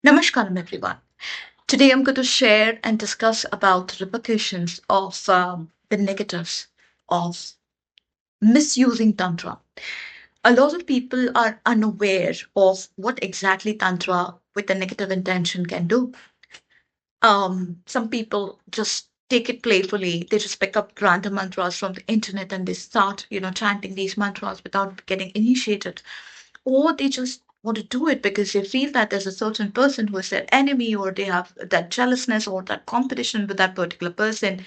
Namaskaram, everyone. Today I'm going to share and discuss about the repercussions of the negatives of misusing Tantra. A lot of people are unaware of what exactly Tantra with a negative intention can do. Some people just take it playfully. They just pick up random mantras from the internet and they start, chanting these mantras without getting initiated, or they just want to do it because they feel that there's a certain person who is their enemy, or they have that jealousness or that competition with that particular person,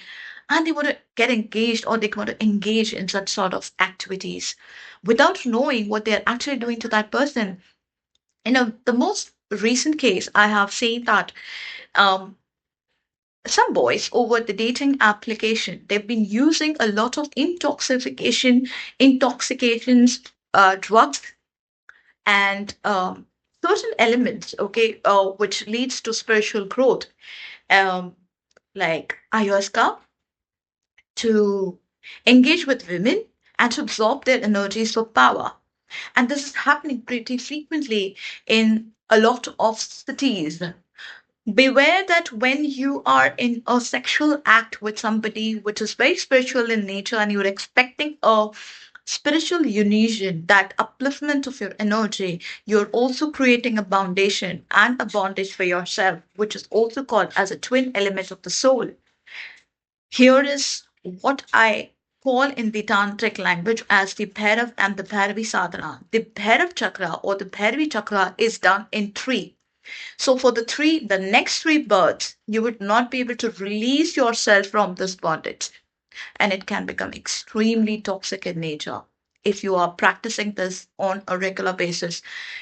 and they want to get engaged or they want to engage in such sort of activities without knowing what they're actually doing to that person. The most recent case I have seen that um, some boys over the dating application, they've been using a lot of intoxications, drugs, and certain elements, okay, which leads to spiritual growth, um, like ayahuasca, to engage with women and to absorb their energies for power. And this is happening pretty frequently in a lot of cities. Beware that when you are in a sexual act with somebody which is very spiritual in nature and you're expecting a spiritual union, that upliftment of your energy, you're also creating a foundation and a bondage for yourself, which is also called as a twin element of the soul. Here is what I call in the tantric language as the Bhairav and the Bhairavi sadhana. The Bhairav chakra or the Bhairavi chakra is done in three. So for the next three births, you would not be able to release yourself from this bondage, and it can become extremely toxic in nature. If you are practicing this on a regular basis,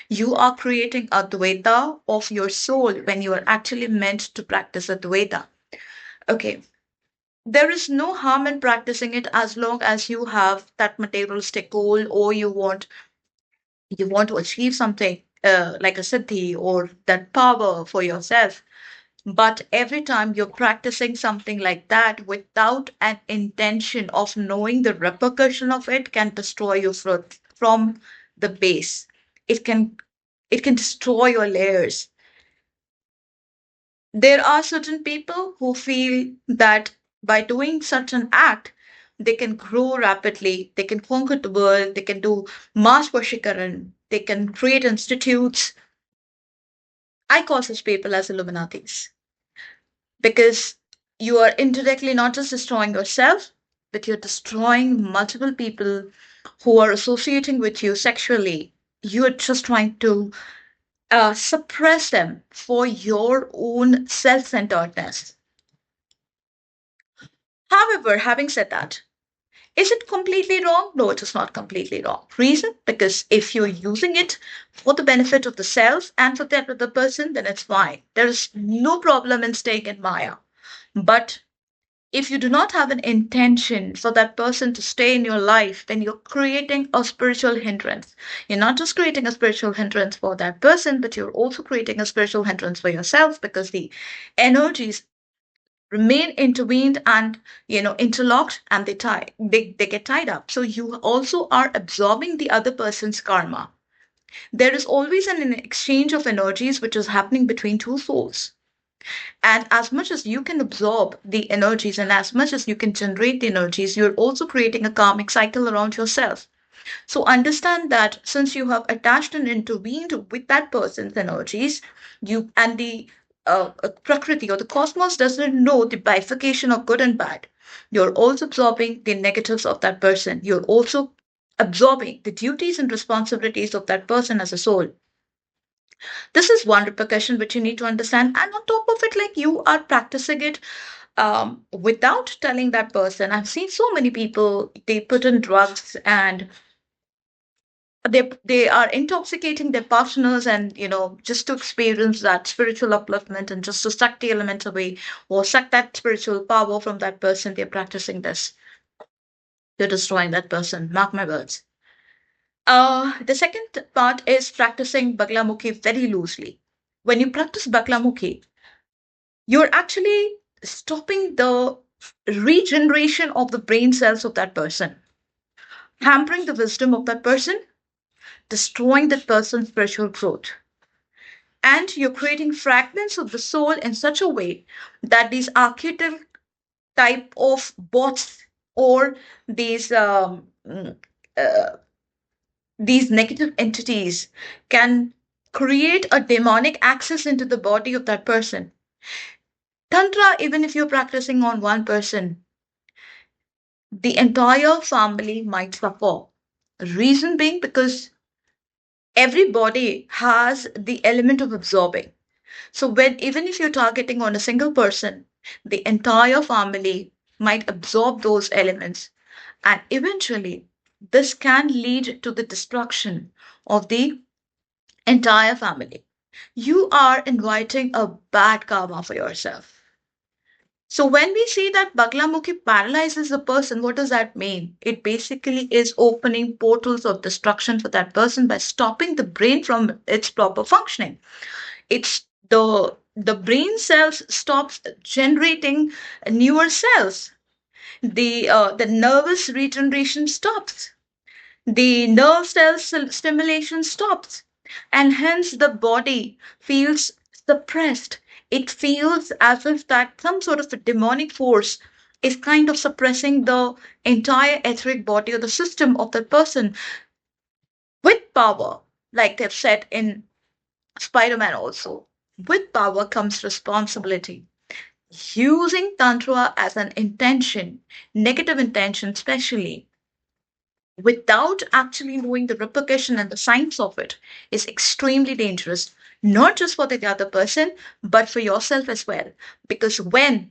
you are creating a Dvaita of your soul when you are actually meant to practice a Dvaita. Okay, there is no harm in practicing it as long as you have that materialistic goal, or you want to achieve something like a siddhi or that power for yourself. But every time you're practicing something like that without an intention of knowing the repercussion of it, can destroy you from the base. It can it can destroy your layers. There are certain people who feel that by doing such an act, they can grow rapidly, they can conquer the world, they can do mass Vashikaran, they can create institutes. I call such people as Illuminatis, because you are indirectly not just destroying yourself, but you're destroying multiple people who are associating with you sexually. You're just trying to suppress them for your own self centeredness. However, having said that, is it completely wrong? No, it is not completely wrong. Reason? Because if you're using it for the benefit of the self and for that other person, then it's fine. There is no problem in staying in Maya. But if you do not have an intention for that person to stay in your life, then you're creating a spiritual hindrance. You're not just creating a spiritual hindrance for that person, but you're also creating a spiritual hindrance for yourself, because the energies remain intervened and interlocked, and they get tied up. So you also are absorbing the other person's karma. There is always an exchange of energies which is happening between two souls, and as much as you can absorb the energies and as much as you can generate the energies, you're also creating a karmic cycle around yourself. So understand that since you have attached and intervened with that person's energies, you and the Prakriti or the cosmos doesn't know the bifurcation of good and bad. You're also absorbing the negatives of that person. You're also absorbing the duties and responsibilities of that person as a soul. This is one repercussion which you need to understand. And on top of it, like, you are practicing it without telling that person. I've seen so many people, they put in drugs and they are intoxicating their partners, and just to experience that spiritual upliftment and just to suck the elements away or suck that spiritual power from that person, they're practicing this. You're destroying that person. Mark my words. The second part is practicing Baglamukhi very loosely. When you practice Baglamukhi, you're actually stopping the regeneration of the brain cells of that person, hampering the wisdom of that person, destroying that person's spiritual growth. And you're creating fragments of the soul in such a way that these archetypal type of bots or these uh, these negative entities can create a demonic access into the body of that person. Tantra, even if you're practicing on one person, the entire family might suffer. Reason being because every body has the element of absorbing. So when even if you're targeting on a single person, the entire family might absorb those elements. And eventually, this can lead to the destruction of the entire family. You are inviting a bad karma for yourself. So when we see that Baglamukhi paralyzes a person, what does that mean? It basically is opening portals of destruction for that person by stopping the brain from its proper functioning. It's the brain cells stops generating newer cells. The nervous regeneration stops. The nerve cell stimulation stops, and hence the body feels suppressed. It feels as if that some sort of a demonic force is kind of suppressing the entire etheric body or the system of that person with power, like they've said in Spider-Man also. With power comes responsibility. Using Tantra as an intention, negative intention especially, without actually knowing the repercussion and the science of it is extremely dangerous, not just for the other person, but for yourself as well. Because when,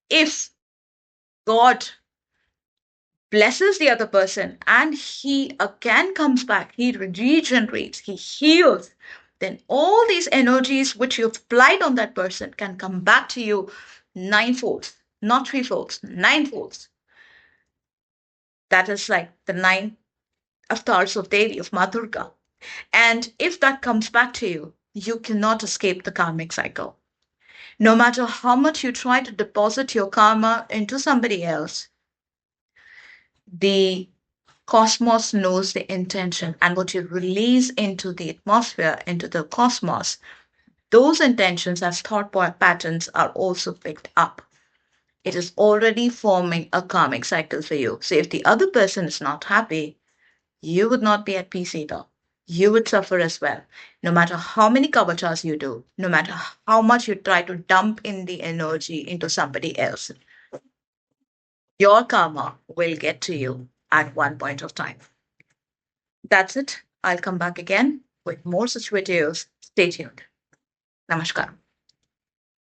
if God blesses the other person and he again comes back, he regenerates, he heals, then all these energies which you've applied on that person can come back to you ninefold, not threefold, ninefold. That is like the nine avatars of Devi, of Madurga. And if that comes back to you, you cannot escape the karmic cycle. No matter how much you try to deposit your karma into somebody else, the cosmos knows the intention, and what you release into the atmosphere, into the cosmos, those intentions as thought patterns are also picked up. It is already forming a karmic cycle for you. So if the other person is not happy, you would not be at peace either. You would suffer as well. No matter how many kavachas you do, no matter how much you try to dump in the energy into somebody else, your karma will get to you at one point of time. That's it. I'll come back again with more such videos. Stay tuned. Namaskar.